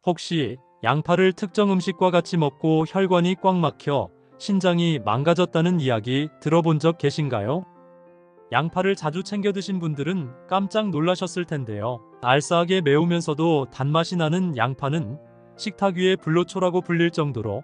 혹시 양파를 특정 음식과 같이 먹고 혈관이 꽉 막혀 신장이 망가졌다는 이야기 들어본 적 계신가요? 양파를 자주 챙겨 드신 분들은 깜짝 놀라셨을 텐데요. 알싸하게 매우면서도 단맛이 나는 양파는 식탁 위의 불로초라고 불릴 정도로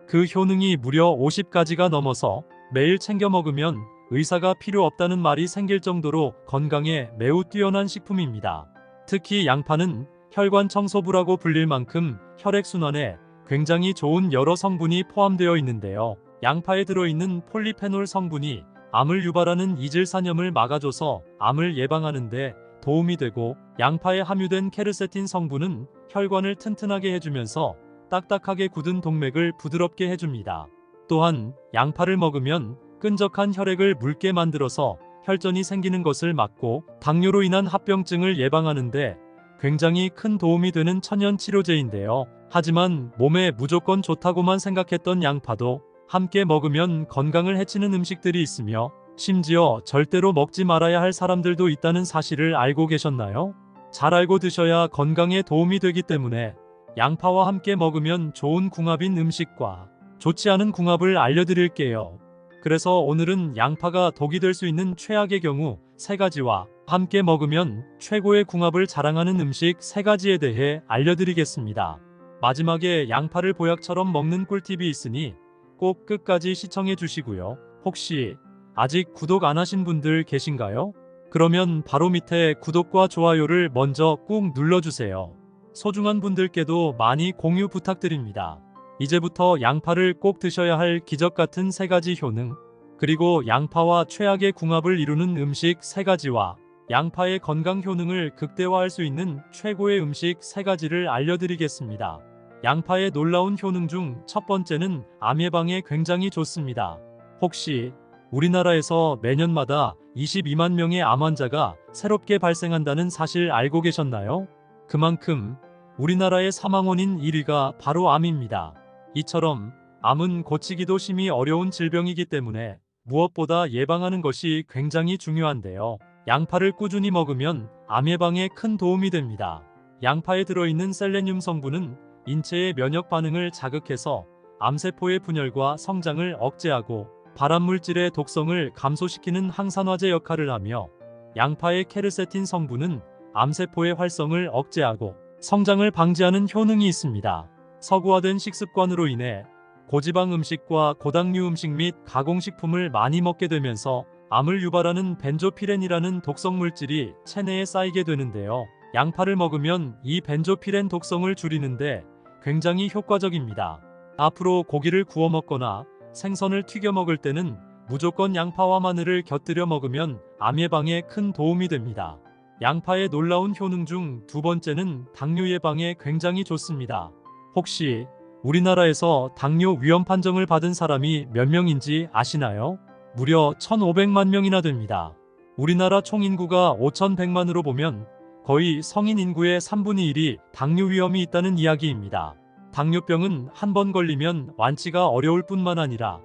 그 효능이 무려 50가지가 넘어서 매일 챙겨 먹으면 의사가 필요 없다는 말이 생길 정도로 건강에 매우 뛰어난 식품입니다. 특히 양파는 혈관 청소부라고 불릴 만큼 혈액순환에 굉장히 좋은 여러 성분이 포함되어 있는데요. 양파에 들어있는 폴리페놀 성분이 암을 유발하는 이질산염을 막아줘서 암을 예방하는데 도움이 되고, 양파에 함유된 케르세틴 성분은 혈관을 튼튼하게 해주면서 딱딱하게 굳은 동맥을 부드럽게 해줍니다. 또한 양파를 먹으면 끈적한 혈액을 묽게 만들어서 혈전이 생기는 것을 막고 당뇨로 인한 합병증을 예방하는데 굉장히 큰 도움이 되는 천연 치료제인데요. 하지만 몸에 무조건 좋다고만 생각했던 양파도 함께 먹으면 건강을 해치는 음식들이 있으며, 심지어 절대로 먹지 말아야 할 사람들도 있다는 사실을 알고 계셨나요? 잘 알고 드셔야 건강에 도움이 되기 때문에 양파와 함께 먹으면 좋은 궁합인 음식과 좋지 않은 궁합을 알려드릴게요. 그래서 오늘은 양파가 독이 될 수 있는 최악의 경우 3가지와 함께 먹으면 최고의 궁합을 자랑하는 음식 3가지에 대해 알려드리겠습니다. 마지막에 양파를 보약처럼 먹는 꿀팁이 있으니 꼭 끝까지 시청해 주시고요. 혹시 아직 구독 안 하신 분들 계신가요? 그러면 바로 밑에 구독과 좋아요를 먼저 꾹 눌러주세요. 소중한 분들께도 많이 공유 부탁드립니다. 이제부터 양파를 꼭 드셔야 할 기적 같은 3가지 효능, 그리고 양파와 최악의 궁합을 이루는 음식 3가지와 양파의 건강 효능을 극대화할 수 있는 최고의 음식 3가지를 알려드리겠습니다. 양파의 놀라운 효능 중 첫 번째는 암 예방에 굉장히 좋습니다. 혹시 우리나라에서 매년마다 22만 명의 암 환자가 새롭게 발생한다는 사실 알고 계셨나요? 그만큼 우리나라의 사망 원인 1위가 바로 암입니다. 이처럼 암은 고치기도 심히 어려운 질병이기 때문에 무엇보다 예방하는 것이 굉장히 중요한데요. 양파를 꾸준히 먹으면 암 예방에 큰 도움이 됩니다. 양파에 들어있는 셀레늄 성분은 인체의 면역 반응을 자극해서 암세포의 분열과 성장을 억제하고 발암물질의 독성을 감소시키는 항산화제 역할을 하며, 양파의 케르세틴 성분은 암세포의 활성을 억제하고 성장을 방지하는 효능이 있습니다. 서구화된 식습관으로 인해 고지방 음식과 고당류 음식 및 가공식품을 많이 먹게 되면서 암을 유발하는 벤조피렌이라는 독성물질이 체내에 쌓이게 되는데요. 양파를 먹으면 이 벤조피렌 독성을 줄이는데 굉장히 효과적입니다. 앞으로 고기를 구워 먹거나 생선을 튀겨 먹을 때는 무조건 양파와 마늘을 곁들여 먹으면 암 예방에 큰 도움이 됩니다. 양파의 놀라운 효능 중 2번째는 당뇨 예방에 굉장히 좋습니다. 혹시 우리나라에서 당뇨 위험 판정을 받은 사람이 몇 명인지 아시나요? 무려 1,500만 명이나 됩니다. 우리나라 총 인구가 5,100만으로 보면 거의 성인 인구의 3분의 1이 당뇨 위험이 있다는 이야기입니다. 당뇨병은 한 번 걸리면 완치가 어려울 뿐만 아니라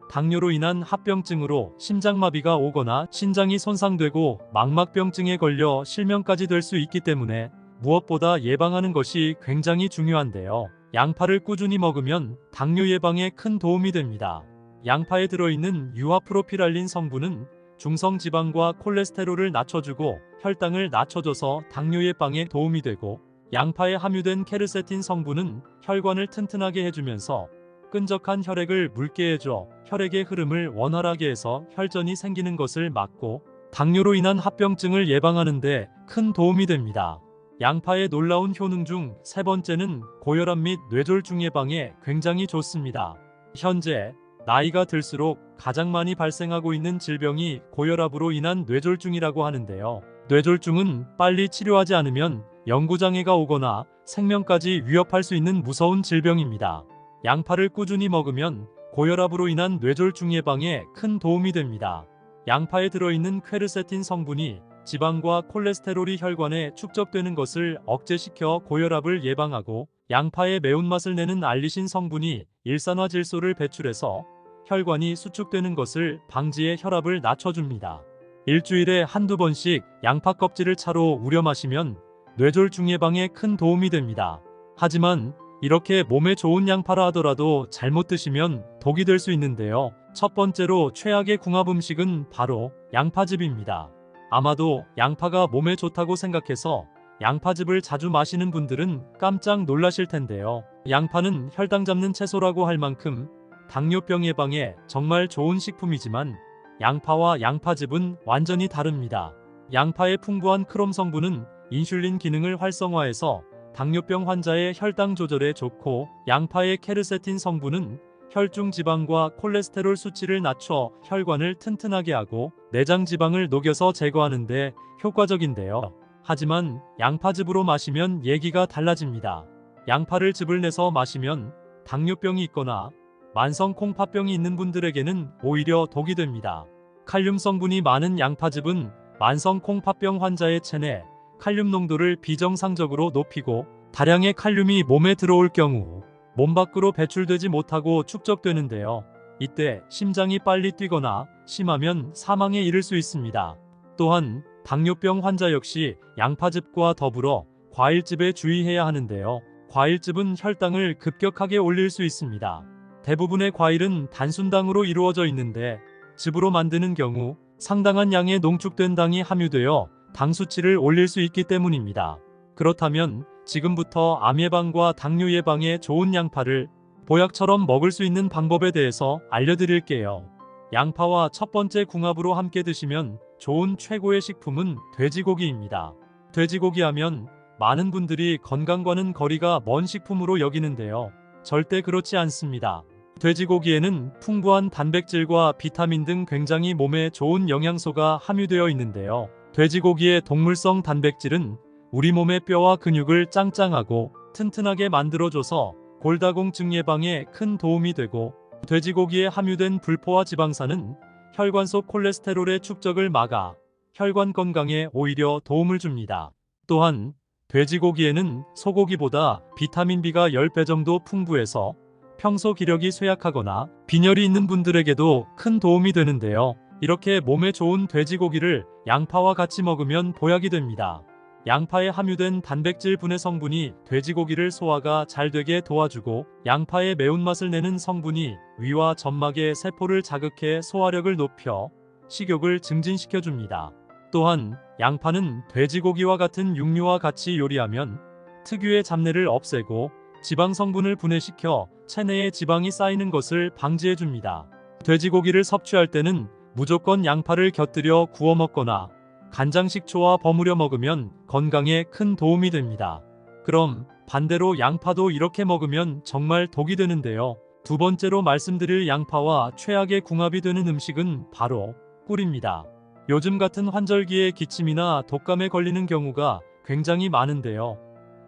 당뇨로 인한 합병증으로 심장마비가 오거나 신장이 손상되고 망막병증에 걸려 실명까지 될 수 있기 때문에 무엇보다 예방하는 것이 굉장히 중요한데요. 양파를 꾸준히 먹으면 당뇨 예방에 큰 도움이 됩니다. 양파에 들어있는 유아프로피랄린 성분은 중성 지방과 콜레스테롤을 낮춰주고 혈당을 낮춰줘서 당뇨 예방에 도움이 되고, 양파에 함유된 케르세틴 성분은 혈관을 튼튼하게 해주면서 끈적한 혈액을 묽게 해줘 혈액의 흐름을 원활하게 해서 혈전이 생기는 것을 막고 당뇨로 인한 합병증을 예방하는 데 큰 도움이 됩니다. 양파의 놀라운 효능 중 3번째는 고혈압 및 뇌졸중 예방에 굉장히 좋습니다. 현재 나이가 들수록 가장 많이 발생하고 있는 질병이 고혈압으로 인한 뇌졸중이라고 하는데요. 뇌졸중은 빨리 치료하지 않으면 영구장애가 오거나 생명까지 위협할 수 있는 무서운 질병입니다. 양파를 꾸준히 먹으면 고혈압으로 인한 뇌졸중 예방에 큰 도움이 됩니다. 양파에 들어있는 퀘르세틴 성분이 지방과 콜레스테롤이 혈관에 축적되는 것을 억제시켜 고혈압을 예방하고, 양파의 매운맛을 내는 알리신 성분이 일산화질소를 배출해서 혈관이 수축되는 것을 방지해 혈압을 낮춰줍니다. 일주일에 한두 번씩 양파 껍질을 차로 우려 마시면 뇌졸중 예방에 큰 도움이 됩니다. 하지만 이렇게 몸에 좋은 양파라 하더라도 잘못 드시면 독이 될 수 있는데요. 첫 번째로 최악의 궁합 음식은 바로 양파즙입니다. 아마도 양파가 몸에 좋다고 생각해서 양파즙을 자주 마시는 분들은 깜짝 놀라실 텐데요. 양파는 혈당 잡는 채소라고 할 만큼 당뇨병 예방에 정말 좋은 식품이지만 양파와 양파즙은 완전히 다릅니다. 양파의 풍부한 크롬 성분은 인슐린 기능을 활성화해서 당뇨병 환자의 혈당 조절에 좋고, 양파의 케르세틴 성분은 혈중 지방과 콜레스테롤 수치를 낮춰 혈관을 튼튼하게 하고 내장 지방을 녹여서 제거하는 데 효과적인데요. 하지만 양파즙으로 마시면 얘기가 달라집니다. 양파를 즙을 내서 마시면 당뇨병이 있거나 만성 콩팥병이 있는 분들에게는 오히려 독이 됩니다. 칼륨 성분이 많은 양파즙은 만성 콩팥병 환자의 체내 칼륨 농도를 비정상적으로 높이고, 다량의 칼륨이 몸에 들어올 경우 몸 밖으로 배출되지 못하고 축적되는데요. 이때 심장이 빨리 뛰거나 심하면 사망에 이를 수 있습니다. 또한 당뇨병 환자 역시 양파즙과 더불어 과일즙에 주의해야 하는데요. 과일즙은 혈당을 급격하게 올릴 수 있습니다. 대부분의 과일은 단순당으로 이루어져 있는데 즙으로 만드는 경우 상당한 양의 농축된 당이 함유되어 당 수치를 올릴 수 있기 때문입니다. 그렇다면 지금부터 암 예방과 당뇨 예방에 좋은 양파를 보약처럼 먹을 수 있는 방법에 대해서 알려드릴게요. 양파와 첫 번째 궁합으로 함께 드시면 좋은 최고의 식품은 돼지고기입니다. 돼지고기 하면 많은 분들이 건강과는 거리가 먼 식품으로 여기는데요. 절대 그렇지 않습니다. 돼지고기에는 풍부한 단백질과 비타민 등 굉장히 몸에 좋은 영양소가 함유되어 있는데요. 돼지고기의 동물성 단백질은 우리 몸의 뼈와 근육을 짱짱하고 튼튼하게 만들어줘서 골다공증 예방에 큰 도움이 되고, 돼지고기에 함유된 불포화 지방산은 혈관 속 콜레스테롤의 축적을 막아 혈관 건강에 오히려 도움을 줍니다. 또한 돼지고기에는 소고기보다 비타민 B가 10배 정도 풍부해서 평소 기력이 쇠약하거나 빈혈이 있는 분들에게도 큰 도움이 되는데요. 이렇게 몸에 좋은 돼지고기를 양파와 같이 먹으면 보약이 됩니다. 양파에 함유된 단백질 분해 성분이 돼지고기를 소화가 잘 되게 도와주고, 양파의 매운맛을 내는 성분이 위와 점막의 세포를 자극해 소화력을 높여 식욕을 증진시켜줍니다. 또한 양파는 돼지고기와 같은 육류와 같이 요리하면 특유의 잡내를 없애고 지방 성분을 분해시켜 체내에 지방이 쌓이는 것을 방지해줍니다. 돼지고기를 섭취할 때는 무조건 양파를 곁들여 구워 먹거나 간장 식초와 버무려 먹으면 건강에 큰 도움이 됩니다. 그럼 반대로 양파도 이렇게 먹으면 정말 독이 되는데요. 두 번째로 말씀드릴 양파와 최악의 궁합이 되는 음식은 바로 꿀입니다. 요즘 같은 환절기에 기침이나 독감에 걸리는 경우가 굉장히 많은데요.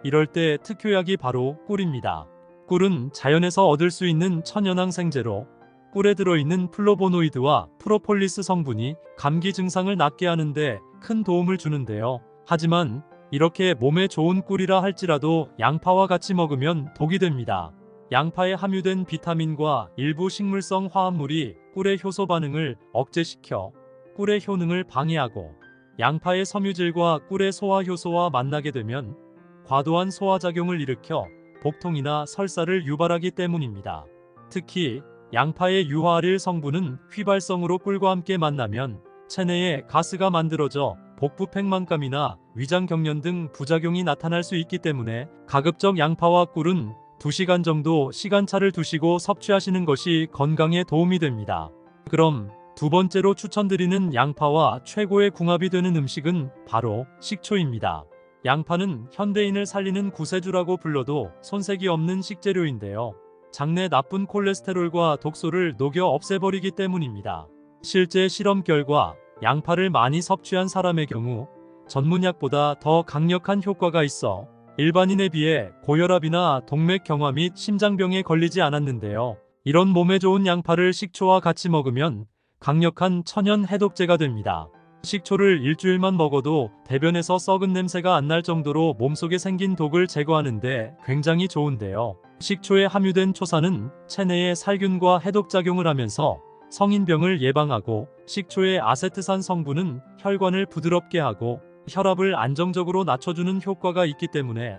이럴 때 특효약이 바로 꿀입니다. 꿀은 자연에서 얻을 수 있는 천연항생제로 꿀에 들어있는 플로보노이드와 프로폴리스 성분이 감기 증상을 낫게 하는데 큰 도움을 주는데요. 하지만 이렇게 몸에 좋은 꿀이라 할지라도 양파와 같이 먹으면 독이 됩니다. 양파에 함유된 비타민과 일부 식물성 화합물이 꿀의 효소 반응을 억제시켜 꿀의 효능을 방해하고, 양파의 섬유질과 꿀의 소화 효소와 만나게 되면 과도한 소화작용을 일으켜 복통이나 설사를 유발하기 때문입니다. 특히 양파의 유화아릴 성분은 휘발성으로 꿀과 함께 만나면 체내에 가스가 만들어져 복부 팽만감이나 위장 경련 등 부작용이 나타날 수 있기 때문에 가급적 양파와 꿀은 2시간 정도 시간차를 두시고 섭취하시는 것이 건강에 도움이 됩니다. 그럼 두 번째로 추천드리는 양파와 최고의 궁합이 되는 음식은 바로 식초입니다. 양파는 현대인을 살리는 구세주라고 불러도 손색이 없는 식재료인데요. 장내 나쁜 콜레스테롤과 독소를 녹여 없애버리기 때문입니다. 실제 실험 결과 양파를 많이 섭취한 사람의 경우 전문약보다 더 강력한 효과가 있어 일반인에 비해 고혈압이나 동맥경화 및 심장병에 걸리지 않았는데요. 이런 몸에 좋은 양파를 식초와 같이 먹으면 강력한 천연 해독제가 됩니다. 식초를 일주일만 먹어도 대변에서 썩은 냄새가 안 날 정도로 몸속에 생긴 독을 제거하는데 굉장히 좋은데요. 식초에 함유된 초산은 체내에 살균과 해독작용을 하면서 성인병을 예방하고, 식초의 아세트산 성분은 혈관을 부드럽게 하고 혈압을 안정적으로 낮춰주는 효과가 있기 때문에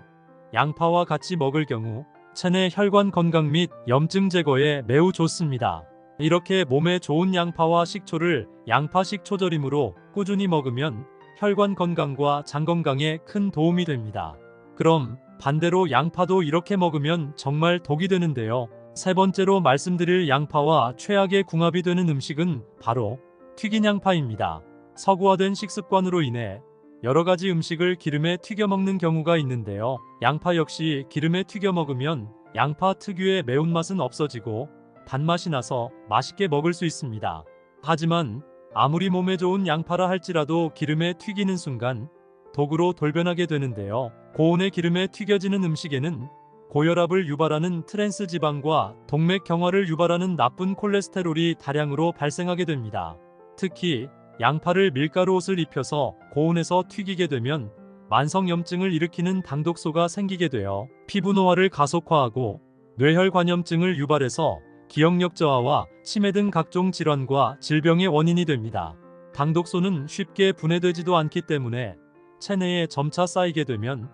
양파와 같이 먹을 경우 체내 혈관 건강 및 염증 제거에 매우 좋습니다. 이렇게 몸에 좋은 양파와 식초를 양파 식초절임으로 꾸준히 먹으면 혈관 건강과 장 건강에 큰 도움이 됩니다. 그럼 반대로 양파도 이렇게 먹으면 정말 독이 되는데요. 세 번째로 말씀드릴 양파와 최악의 궁합이 되는 음식은 바로 튀긴 양파입니다. 서구화된 식습관으로 인해 여러 가지 음식을 기름에 튀겨 먹는 경우가 있는데요. 양파 역시 기름에 튀겨 먹으면 양파 특유의 매운맛은 없어지고 단맛이 나서 맛있게 먹을 수 있습니다. 하지만 아무리 몸에 좋은 양파라 할지라도 기름에 튀기는 순간 독으로 돌변하게 되는데요. 고온의 기름에 튀겨지는 음식에는 고혈압을 유발하는 트랜스 지방과 동맥 경화를 유발하는 나쁜 콜레스테롤이 다량으로 발생하게 됩니다. 특히 양파를 밀가루옷을 입혀서 고온에서 튀기게 되면 만성염증을 일으키는 당독소가 생기게 되어 피부 노화를 가속화하고 뇌혈관염증을 유발해서 기억력 저하와 치매 등 각종 질환과 질병의 원인이 됩니다. 당독소는 쉽게 분해되지도 않기 때문에 체내에 점차 쌓이게 되면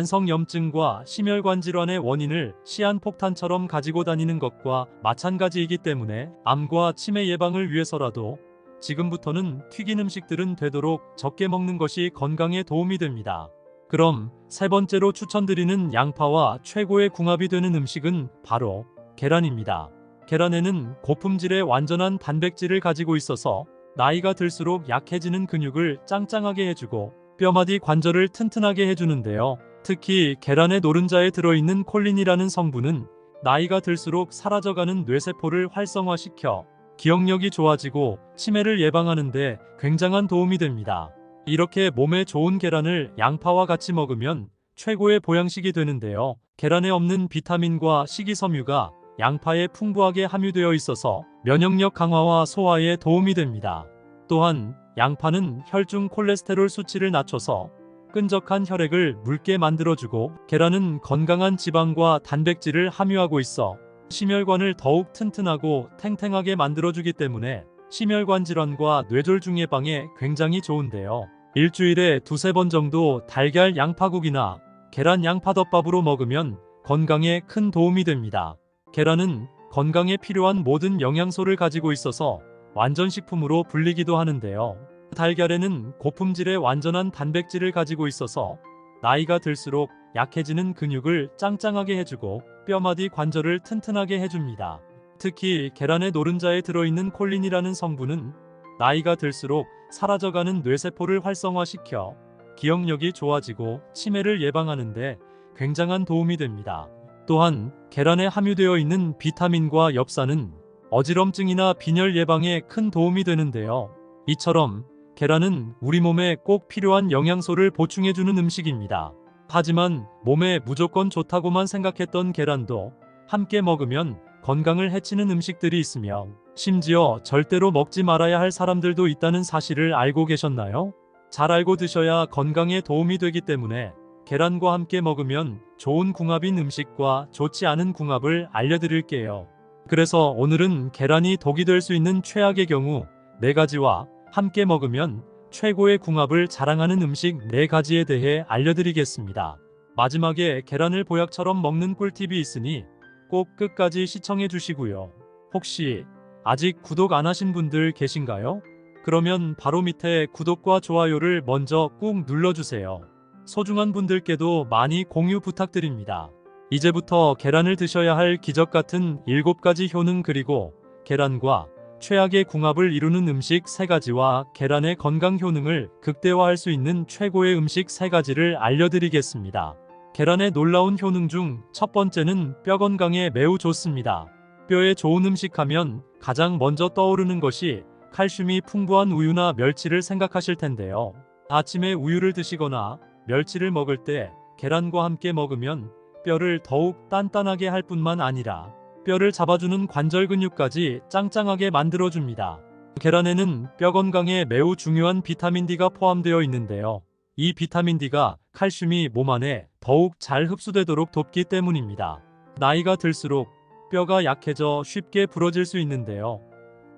만성염증과 심혈관 질환의 원인을 시한폭탄처럼 가지고 다니는 것과 마찬가지이기 때문에 암과 치매 예방을 위해서라도 지금부터는 튀긴 음식들은 되도록 적게 먹는 것이 건강에 도움이 됩니다. 그럼 세 번째로 추천드리는 양파와 최고의 궁합이 되는 음식은 바로 계란입니다. 계란에는 고품질의 완전한 단백질을 가지고 있어서 나이가 들수록 약해지는 근육을 짱짱하게 해주고 뼈마디 관절을 튼튼하게 해주는데요. 특히 계란의 노른자에 들어있는 콜린이라는 성분은 나이가 들수록 사라져가는 뇌세포를 활성화시켜 기억력이 좋아지고 치매를 예방하는 데 굉장한 도움이 됩니다. 이렇게 몸에 좋은 계란을 양파와 같이 먹으면 최고의 보양식이 되는데요. 계란에 없는 비타민과 식이섬유가 양파에 풍부하게 함유되어 있어서 면역력 강화와 소화에 도움이 됩니다. 또한 양파는 혈중 콜레스테롤 수치를 낮춰서 끈적한 혈액을 묽게 만들어주고 계란은 건강한 지방과 단백질을 함유하고 있어 심혈관을 더욱 튼튼하고 탱탱하게 만들어주기 때문에 심혈관 질환과 뇌졸중 예방에 굉장히 좋은데요. 일주일에 두세 번 정도 달걀 양파국이나 계란 양파덮밥으로 먹으면 건강에 큰 도움이 됩니다. 계란은 건강에 필요한 모든 영양소를 가지고 있어서 완전식품으로 불리기도 하는데요. 달걀에는 고품질의 완전한 단백질을 가지고 있어서 나이가 들수록 약해지는 근육을 짱짱하게 해주고 뼈마디 관절을 튼튼하게 해줍니다. 특히 계란의 노른자에 들어있는 콜린이라는 성분은 나이가 들수록 사라져가는 뇌세포를 활성화시켜 기억력이 좋아지고 치매를 예방하는 데 굉장한 도움이 됩니다. 또한 계란에 함유되어 있는 비타민과 엽산은 어지럼증이나 빈혈 예방에 큰 도움이 되는데요. 이처럼 계란은 우리 몸에 꼭 필요한 영양소를 보충해주는 음식입니다. 하지만 몸에 무조건 좋다고만 생각했던 계란도 함께 먹으면 건강을 해치는 음식들이 있으며 심지어 절대로 먹지 말아야 할 사람들도 있다는 사실을 알고 계셨나요? 잘 알고 드셔야 건강에 도움이 되기 때문에 계란과 함께 먹으면 좋은 궁합인 음식과 좋지 않은 궁합을 알려드릴게요. 그래서 오늘은 계란이 독이 될 수 있는 최악의 경우 4가지와 함께 먹으면 최고의 궁합을 자랑하는 음식 4가지에 대해 알려드리겠습니다. 마지막에 계란을 보약처럼 먹는 꿀팁이 있으니 꼭 끝까지 시청해 주시고요. 혹시 아직 구독 안 하신 분들 계신가요? 그러면 바로 밑에 구독과 좋아요를 먼저 꾹 눌러주세요. 소중한 분들께도 많이 공유 부탁드립니다. 이제부터 계란을 드셔야 할 기적 같은 7가지 효능 그리고 계란과 최악의 궁합을 이루는 음식 3가지와 계란의 건강 효능을 극대화할 수 있는 최고의 음식 3가지를 알려드리겠습니다. 계란의 놀라운 효능 중 첫 번째는 뼈 건강에 매우 좋습니다. 뼈에 좋은 음식 하면 가장 먼저 떠오르는 것이 칼슘이 풍부한 우유나 멸치를 생각하실 텐데요. 아침에 우유를 드시거나 멸치를 먹을 때 계란과 함께 먹으면 뼈를 더욱 단단하게 할 뿐만 아니라 뼈를 잡아주는 관절 근육까지 짱짱하게 만들어줍니다. 계란에는 뼈 건강에 매우 중요한 비타민 D가 포함되어 있는데요. 이 비타민 D가 칼슘이 몸 안에 더욱 잘 흡수되도록 돕기 때문입니다. 나이가 들수록 뼈가 약해져 쉽게 부러질 수 있는데요.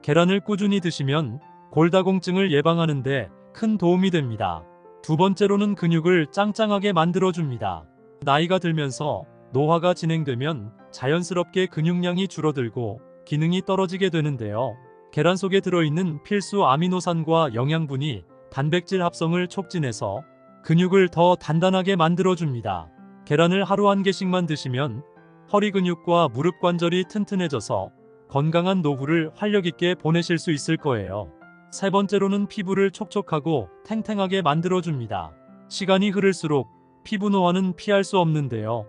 계란을 꾸준히 드시면 골다공증을 예방하는 데 큰 도움이 됩니다. 두 번째로는 근육을 짱짱하게 만들어줍니다. 나이가 들면서 노화가 진행되면 자연스럽게 근육량이 줄어들고 기능이 떨어지게 되는데요. 계란 속에 들어있는 필수 아미노산과 영양분이 단백질 합성을 촉진해서 근육을 더 단단하게 만들어줍니다. 계란을 하루 한 개씩만 드시면 허리 근육과 무릎 관절이 튼튼해져서 건강한 노후를 활력 있게 보내실 수 있을 거예요. 세 번째로는 피부를 촉촉하고 탱탱하게 만들어줍니다. 시간이 흐를수록 피부 노화는 피할 수 없는데요.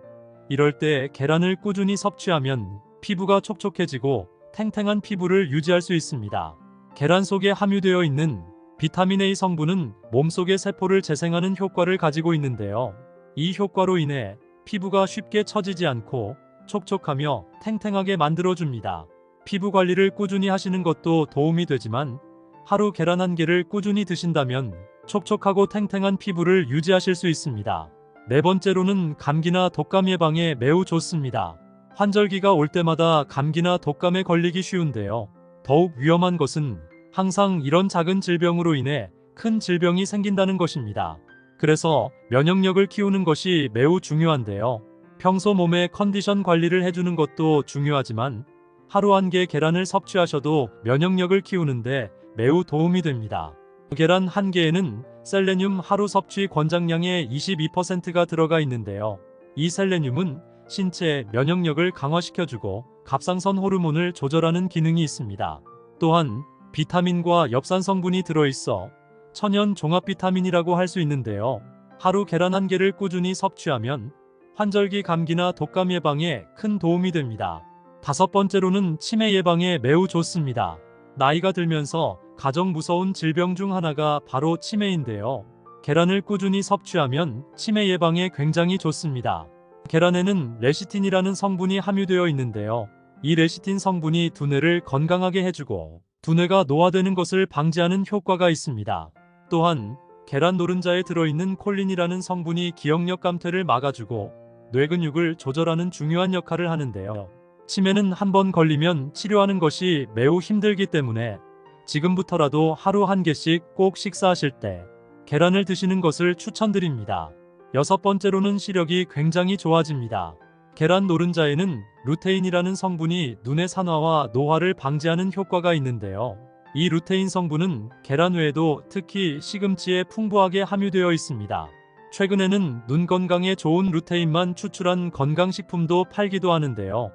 이럴 때 계란을 꾸준히 섭취하면 피부가 촉촉해지고 탱탱한 피부를 유지할 수 있습니다. 계란 속에 함유되어 있는 비타민 A 성분은 몸속의 세포를 재생하는 효과를 가지고 있는데요. 이 효과로 인해 피부가 쉽게 처지지 않고 촉촉하며 탱탱하게 만들어줍니다. 피부 관리를 꾸준히 하시는 것도 도움이 되지만 하루 계란 한 개를 꾸준히 드신다면 촉촉하고 탱탱한 피부를 유지하실 수 있습니다. 네 번째로는 감기나 독감 예방에 매우 좋습니다. 환절기가 올 때마다 감기나 독감에 걸리기 쉬운데요. 더욱 위험한 것은 항상 이런 작은 질병으로 인해 큰 질병이 생긴다는 것입니다. 그래서 면역력을 키우는 것이 매우 중요한데요. 평소 몸의 컨디션 관리를 해주는 것도 중요하지만 하루 한 개 계란을 섭취하셔도 면역력을 키우는데 매우 도움이 됩니다. 계란 한 개에는 셀레늄 하루 섭취 권장량의 22%가 들어가 있는데요. 이 셀레늄은 신체 면역력을 강화시켜주고 갑상선 호르몬을 조절하는 기능이 있습니다. 또한 비타민과 엽산 성분이 들어있어 천연 종합 비타민이라고 할 수 있는데요. 하루 계란 한 개를 꾸준히 섭취하면 환절기 감기나 독감 예방에 큰 도움이 됩니다. 다섯 번째로는 치매 예방에 매우 좋습니다. 나이가 들면서 가장 무서운 질병 중 하나가 바로 치매인데요. 계란을 꾸준히 섭취하면 치매 예방에 굉장히 좋습니다. 계란에는 레시틴이라는 성분이 함유되어 있는데요. 이 레시틴 성분이 두뇌를 건강하게 해주고 두뇌가 노화되는 것을 방지하는 효과가 있습니다. 또한 계란 노른자에 들어있는 콜린이라는 성분이 기억력 감퇴를 막아주고 뇌 근육을 조절하는 중요한 역할을 하는데요. 치매는 한 번 걸리면 치료하는 것이 매우 힘들기 때문에 지금부터라도 하루 한 개씩 꼭 식사하실 때 계란을 드시는 것을 추천드립니다. 여섯 번째로는 시력이 굉장히 좋아집니다. 계란 노른자에는 루테인이라는 성분이 눈의 산화와 노화를 방지하는 효과가 있는데요. 이 루테인 성분은 계란 외에도 특히 시금치에 풍부하게 함유되어 있습니다. 최근에는 눈 건강에 좋은 루테인만 추출한 건강식품도 팔기도 하는데요.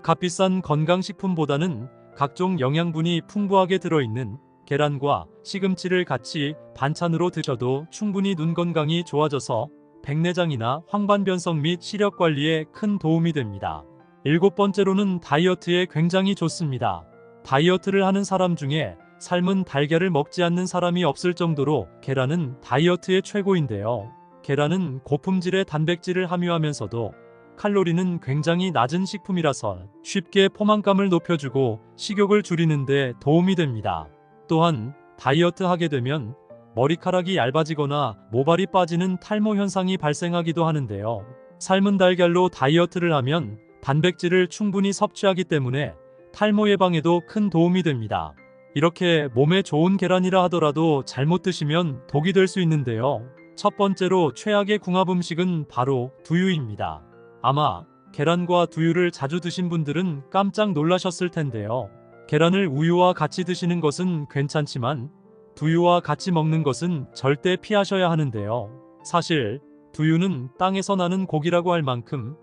값비싼 건강식품보다는 각종 영양분이 풍부하게 들어있는 계란과 시금치를 같이 반찬으로 드셔도 충분히 눈 건강이 좋아져서 백내장이나 황반변성 및 시력 관리에 큰 도움이 됩니다. 일곱 번째로는 다이어트에 굉장히 좋습니다. 다이어트를 하는 사람 중에 삶은 달걀을 먹지 않는 사람이 없을 정도로 계란은 다이어트의 최고인데요. 계란은 고품질의 단백질을 함유하면서도 칼로리는 굉장히 낮은 식품이라서 쉽게 포만감을 높여주고 식욕을 줄이는 데 도움이 됩니다. 또한 다이어트 하게 되면 머리카락이 얇아지거나 모발이 빠지는 탈모 현상이 발생하기도 하는데요. 삶은 달걀로 다이어트를 하면 단백질을 충분히 섭취하기 때문에 탈모 예방에도 큰 도움이 됩니다. 이렇게 몸에 좋은 계란이라 하더라도 잘못 드시면 독이 될 수 있는데요. 첫 번째로 최악의 궁합 음식은 바로 두유입니다. 아마 계란과 두유를 자주 드신 분들은 깜짝 놀라셨을 텐데요. 계란을 우유와 같이 드시는 것은 괜찮지만 두유와 같이 먹는 것은 절대 피하셔야 하는데요. 사실 두유는 땅에서 나는 고기라고 할 만큼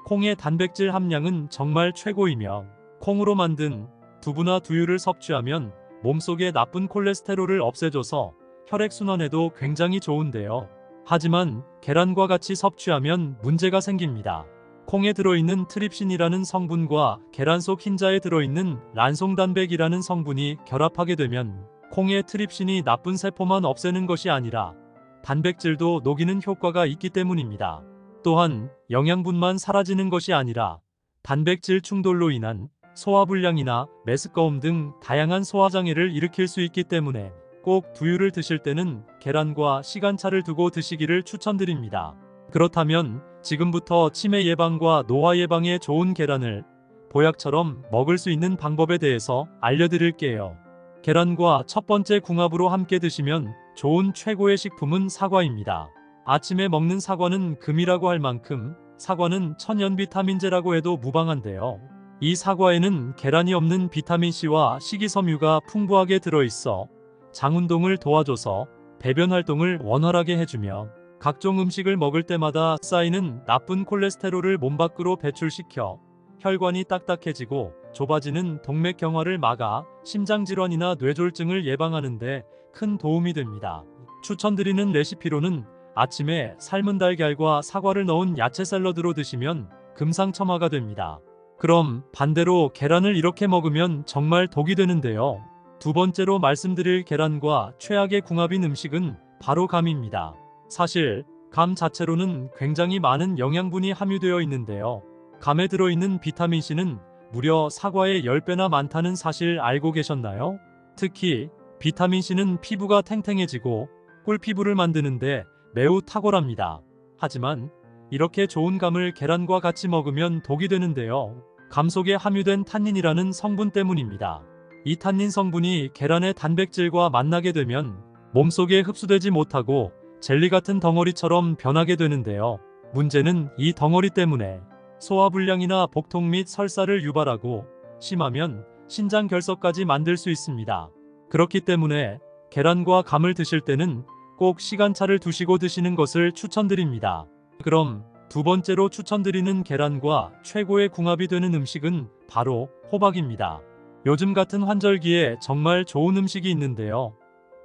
콩의 단백질 함량은 정말 최고이며 콩으로 만든 두부나 두유를 섭취하면 몸속의 나쁜 콜레스테롤을 없애줘서 혈액순환에도 굉장히 좋은데요. 하지만 계란과 같이 섭취하면 문제가 생깁니다. 콩에 들어있는 트립신이라는 성분과 계란 속 흰자에 들어있는 란송단백이라는 성분이 결합하게 되면 콩의 트립신이 나쁜 세포만 없애는 것이 아니라 단백질도 녹이는 효과가 있기 때문입니다. 또한 영양분만 사라지는 것이 아니라 단백질 충돌로 인한 소화불량이나 메스꺼움 등 다양한 소화장애를 일으킬 수 있기 때문에 꼭 두유를 드실 때는 계란과 시간차를 두고 드시기를 추천드립니다. 그렇다면 지금부터 치매 예방과 노화 예방에 좋은 계란을 보약처럼 먹을 수 있는 방법에 대해서 알려드릴게요. 계란과 첫 번째 궁합으로 함께 드시면 좋은 최고의 식품은 사과입니다. 아침에 먹는 사과는 금이라고 할 만큼 사과는 천연 비타민제라고 해도 무방한데요. 이 사과에는 계란이 없는 비타민C와 식이섬유가 풍부하게 들어있어 장 운동을 도와줘서 배변 활동을 원활하게 해주며 각종 음식을 먹을 때마다 쌓이는 나쁜 콜레스테롤을 몸 밖으로 배출시켜 혈관이 딱딱해지고 좁아지는 동맥경화를 막아 심장질환이나 뇌졸중을 예방하는 데 큰 도움이 됩니다. 추천드리는 레시피로는 아침에 삶은 달걀과 사과를 넣은 야채 샐러드로 드시면 금상첨화가 됩니다. 그럼 반대로 계란을 이렇게 먹으면 정말 독이 되는데요. 두 번째로 말씀드릴 계란과 최악의 궁합인 음식은 바로 감입니다. 사실 감 자체로는 굉장히 많은 영양분이 함유되어 있는데요. 감에 들어있는 비타민C는 무려 사과의 10배나 많다는 사실 알고 계셨나요? 특히 비타민C는 피부가 탱탱해지고 꿀피부를 만드는데 매우 탁월합니다. 하지만 이렇게 좋은 감을 계란과 같이 먹으면 독이 되는데요. 감 속에 함유된 탄닌이라는 성분 때문입니다. 이 탄닌 성분이 계란의 단백질과 만나게 되면 몸속에 흡수되지 못하고 젤리 같은 덩어리처럼 변하게 되는데요. 문제는 이 덩어리 때문에 소화불량이나 복통 및 설사를 유발하고 심하면 신장 결석까지 만들 수 있습니다. 그렇기 때문에 계란과 감을 드실 때는 꼭 시간차를 두시고 드시는 것을 추천드립니다. 그럼 두 번째로 추천드리는 계란과 최고의 궁합이 되는 음식은 바로 호박입니다. 요즘 같은 환절기에 정말 좋은 음식이 있는데요.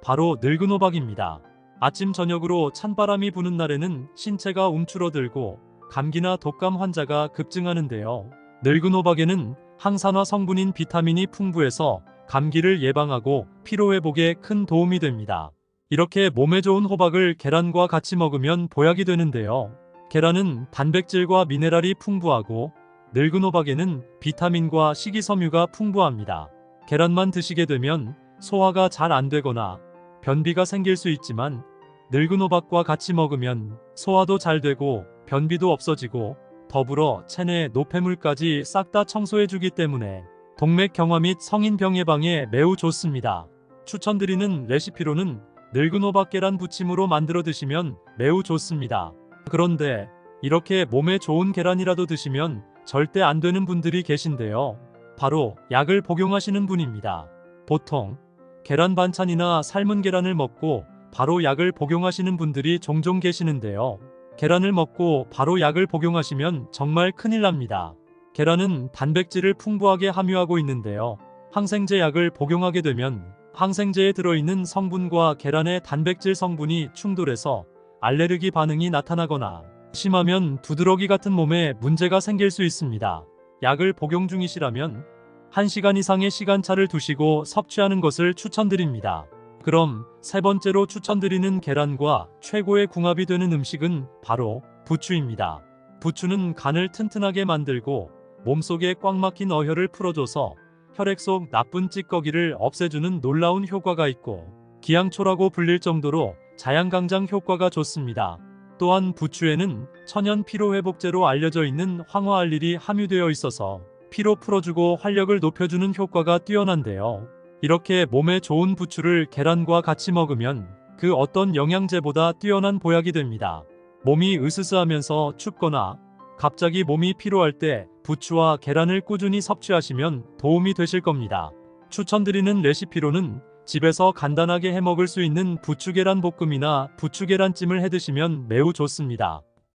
바로 늙은 호박입니다. 아침 저녁으로 찬바람이 부는 날에는 신체가 움츠러들고 감기나 독감 환자가 급증하는데요. 늙은 호박에는 항산화 성분인 비타민이 풍부해서 감기를 예방하고 피로회복에 큰 도움이 됩니다. 이렇게 몸에 좋은 호박을 계란과 같이 먹으면 보약이 되는데요. 계란은 단백질과 미네랄이 풍부하고 늙은 호박에는 비타민과 식이섬유가 풍부합니다. 계란만 드시게 되면 소화가 잘 안 되거나 변비가 생길 수 있지만 늙은 호박과 같이 먹으면 소화도 잘 되고 변비도 없어지고 더불어 체내 노폐물까지 싹 다 청소해주기 때문에 동맥경화 및 성인병 예방에 매우 좋습니다. 추천드리는 레시피로는 늙은 호박 계란 부침으로 만들어 드시면 매우 좋습니다. 그런데 이렇게 몸에 좋은 계란이라도 드시면 절대 안 되는 분들이 계신데요. 바로 약을 복용하시는 분입니다. 보통 계란 반찬이나 삶은 계란을 먹고 바로 약을 복용하시는 분들이 종종 계시는데요. 계란을 먹고 바로 약을 복용하시면 정말 큰일 납니다. 계란은 단백질을 풍부하게 함유하고 있는데요. 항생제 약을 복용하게 되면 항생제에 들어있는 성분과 계란의 단백질 성분이 충돌해서 알레르기 반응이 나타나거나 심하면 두드러기 같은 몸에 문제가 생길 수 있습니다. 약을 복용 중이시라면 1시간 이상의 시간차를 두시고 섭취하는 것을 추천드립니다. 그럼 세 번째로 추천드리는 계란과 최고의 궁합이 되는 음식은 바로 부추입니다. 부추는 간을 튼튼하게 만들고 몸속에 꽉 막힌 어혈을 풀어줘서 혈액 속 나쁜 찌꺼기를 없애주는 놀라운 효과가 있고 기양초라고 불릴 정도로 자양강장 효과가 좋습니다. 또한 부추에는 천연 피로회복제로 알려져 있는 황화알릴이 함유되어 있어서 피로 풀어주고 활력을 높여주는 효과가 뛰어난데요. 이렇게 몸에 좋은 부추를 계란과 같이 먹으면 그 어떤 영양제보다 뛰어난 보약이 됩니다. 몸이 으스스하면서 춥거나 갑자기 몸이 피로할 때 부추와 계란을 꾸준히 섭취하시면 도움이 되실 겁니다. 추천드리는 레시피로는 집에서 간단하게 해 먹을 수 있는 부추계란 볶음이나 부추계란찜을 해 드시면 매우 좋습니다.